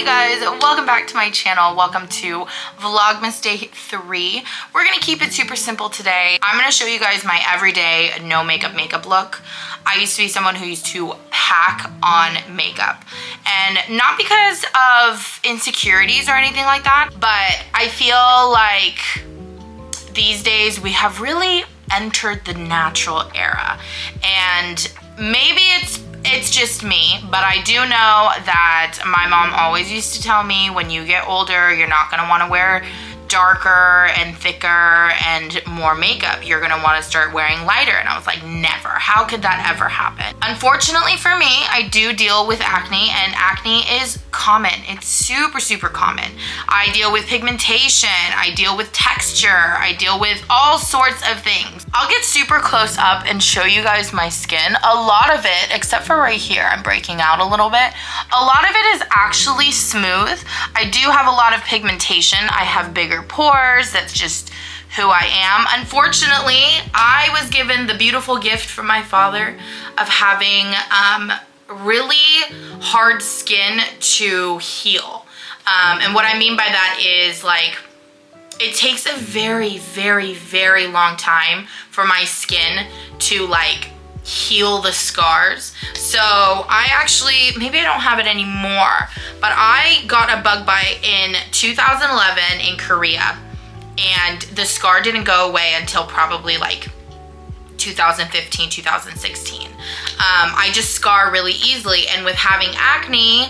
you guys, welcome back to my channel. Welcome to Vlogmas day 3. We're gonna keep it super simple today. I'm gonna show you guys my everyday no makeup look. I used to be someone who used to pack on makeup, and not because of insecurities or anything like that, but I feel like these days we have really entered the natural era, and maybe it's just me, but I do know that my mom always used to tell me, when you get older, you're not gonna wanna wear darker and thicker and more makeup. You're gonna wanna start wearing lighter. And I was like, never. How could that ever happen? Unfortunately for me, I do deal with acne, and acne is common. It's super common. I deal with pigmentation, I deal with texture, I deal with all sorts of things. I'll get super close up and show you guys my skin. A lot of it, except for right here, I'm breaking out a little bit. A lot of it is actually smooth. I do have a lot of pigmentation. I have bigger pores. That's just who I am. Unfortunately, I was given the beautiful gift from my father of having really hard skin to heal. And what I mean by that is, like, it takes a very long time for my skin to like heal the scars. So I actually, maybe I don't have it anymore, but I got a bug bite in 2011 in Korea, and the scar didn't go away until probably like 2015, 2016. I just scar really easily, and with having acne,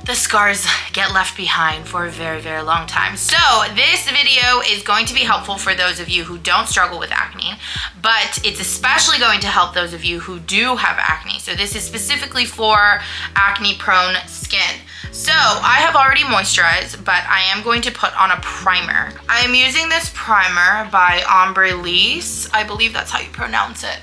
the scars get left behind for a very long time. So this video is going to be helpful for those of you who don't struggle with acne, but it's especially going to help those of you who do have acne. So this is specifically for acne prone skin. So I have already moisturized, but I am going to put on a primer. I am using this primer by Ombre-Lise. I believe that's how you pronounce it.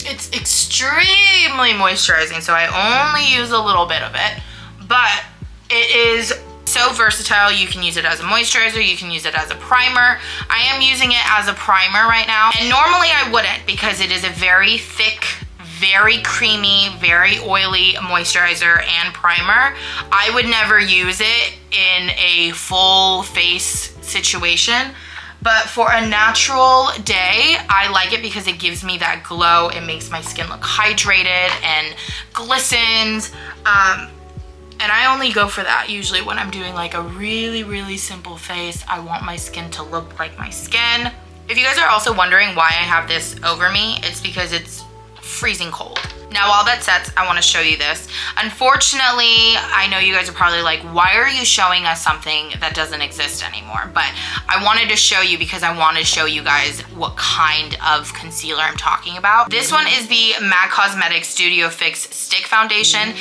It's extremely moisturizing, so I only use a little bit of it, but it is so versatile. You can use it as a moisturizer, you can use it as a primer. I am using it as a primer right now, and normally I wouldn't, because it is a very thick, very creamy, very oily moisturizer and primer. I would never use it in a full face situation. But for a natural day, I like it because it gives me that glow. It makes my skin look hydrated and glistens. And I only go for that usually when I'm doing like a really simple face. I want my skin to look like my skin. If you guys are also wondering why I have this over me, it's because it's freezing cold. Now, while that sets, I want to show you this. Unfortunately, I know you guys are probably like, why are you showing us something that doesn't exist anymore? But I wanted to show you because I want to show you guys what kind of concealer I'm talking about. This one is the MAC Cosmetics Studio Fix Stick Foundation.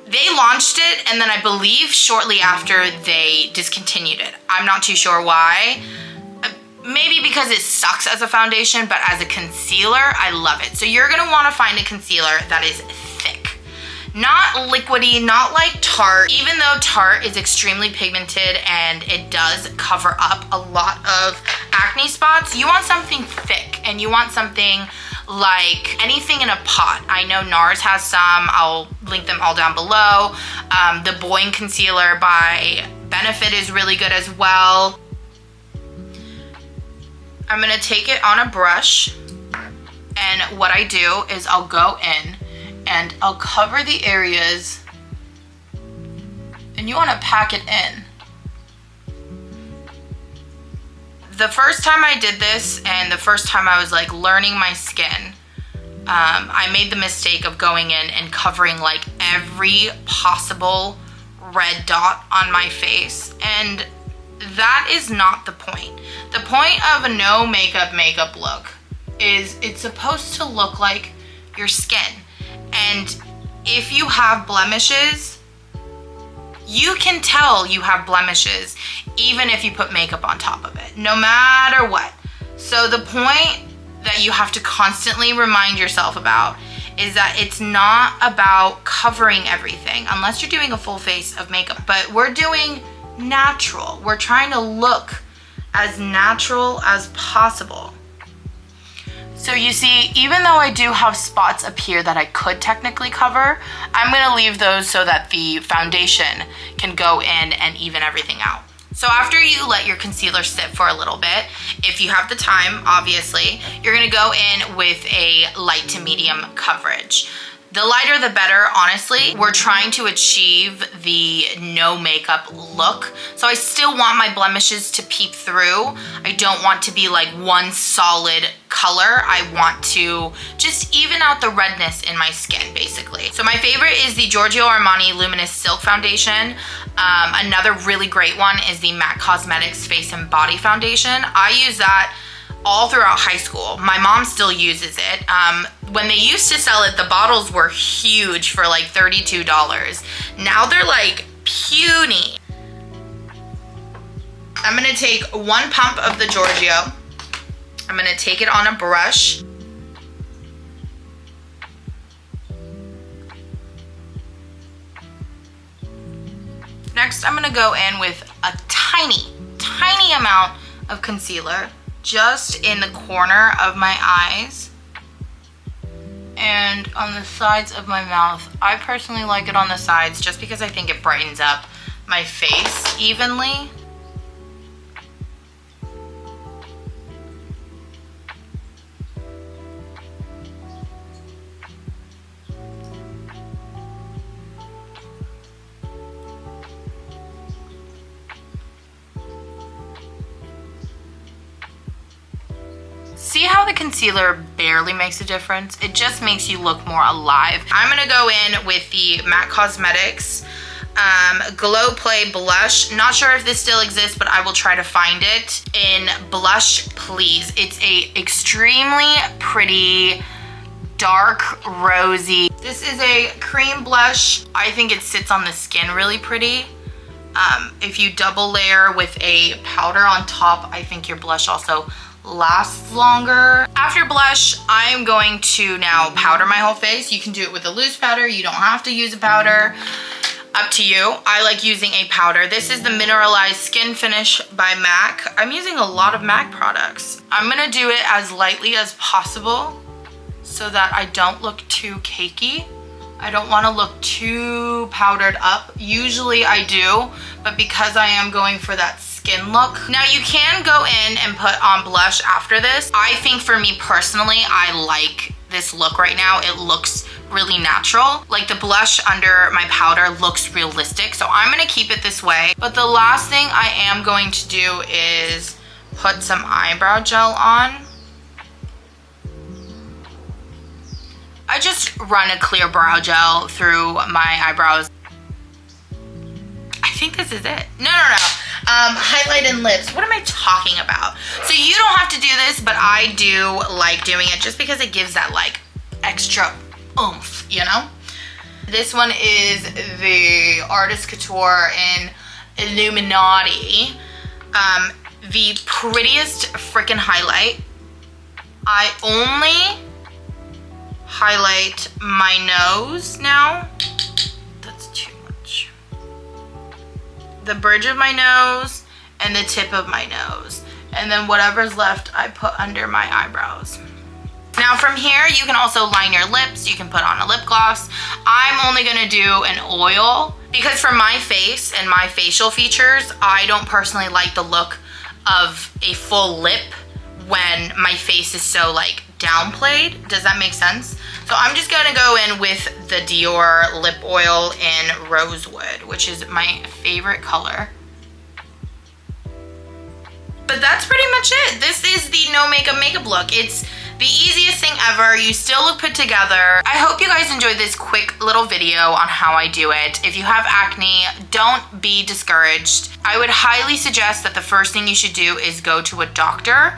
They launched it, and then I believe shortly after they discontinued it. I'm not too sure why. Maybe because it sucks as a foundation, but as a concealer, I love it. So you're gonna wanna find a concealer that is thick. Not liquidy, not like Tarte. Even though Tarte is extremely pigmented and it does cover up a lot of acne spots, you want something thick, and you want something like anything in a pot. I know NARS has some. I'll link them all down below. The Boing Concealer by Benefit is really good as well. I'm gonna take it on a brush, and what I do is I'll go in and I'll cover the areas, and you wanna pack it in. The first time I did this, and the first time I was like learning my skin, I made the mistake of going in and covering like every possible red dot on my face, and that is not the point. The point of a no makeup look is it's supposed to look like your skin. And if you have blemishes, you can tell you have blemishes even if you put makeup on top of it, no matter what. So the point that you have to constantly remind yourself about is that it's not about covering everything, unless you're doing a full face of makeup, but we're doing natural. We're trying to look as natural as possible. So you see, even though I do have spots up here that I could technically cover, I'm gonna leave those so that the foundation can go in and even everything out. So after you let your concealer sit for a little bit, if you have the time, obviously, you're gonna go in with a light to medium coverage. The lighter the better, honestly. We're trying to achieve the no makeup look. So I still want my blemishes to peep through. I don't want to be like one solid color. I want to just even out the redness in my skin, basically. So my favorite is the Giorgio Armani Luminous Silk Foundation. Another really great one is the MAC Cosmetics Face and Body Foundation. I use that all throughout high school. My mom still uses it. When they used to sell it, the bottles were huge for like $32. Now they're like puny. I'm gonna take 1 pump of the Giorgio. I'm gonna take it on a brush. Next, I'm gonna go in with a tiny amount of concealer just in the corner of my eyes and on the sides of my mouth. I personally like it on the sides just because I think it brightens up my face evenly. See how the concealer barely makes a difference? It just makes you look more alive. I'm gonna go in with the MAC Cosmetics Glow Play Blush. Not sure if this still exists, but I will try to find it in Blush Please. It's a extremely pretty, dark, rosy. This is a cream blush. I think it sits on the skin really pretty. If you double layer with a powder on top, I think your blush also lasts longer. After blush, I'm going to now powder my whole face. You can do it with a loose powder. You don't have to use a powder. Up to you. I like using a powder. This is the Mineralized Skin Finish by MAC. I'm using a lot of MAC products. I'm gonna do it as lightly as possible so that I don't look too cakey. I don't want to look too powdered up. Usually I do, but because I am going for that skin look. Now you can go in and put on blush after this. I think for me personally, I like this look right now. It looks really natural. Like the blush under my powder looks realistic, so I'm gonna keep it this way. But the last thing I am going to do is put some eyebrow gel on. I just run a clear brow gel through my eyebrows. I think this is it. No. Highlight and lips. What am I talking about? So you don't have to do this, but I do like doing it just because it gives that like extra oomph, you know? This one is the Artist Couture in Illuminati. The prettiest freaking highlight. I only highlight my nose now. That's too much. The bridge of my nose and the tip of my nose. And then whatever's left, I put under my eyebrows. Now from here, you can also line your lips. You can put on a lip gloss. I'm only gonna do an oil because for my face and my facial features, I don't personally like the look of a full lip when my face is so like downplayed. Does that make sense? So I'm just gonna go in with the Dior lip oil in Rosewood, which is my favorite color. But that's pretty much it. This is the no makeup look. It's the easiest thing ever. You still look put together. I hope you guys enjoyed this quick little video on how I do it. If you have acne, don't be discouraged. I would highly suggest that the first thing you should do is go to a doctor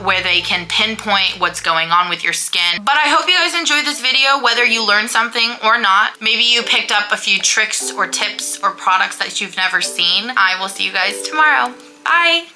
where they can pinpoint what's going on with your skin. But I hope you guys enjoyed this video, whether you learned something or not. Maybe you picked up a few tricks or tips or products that you've never seen. I will see you guys tomorrow. Bye.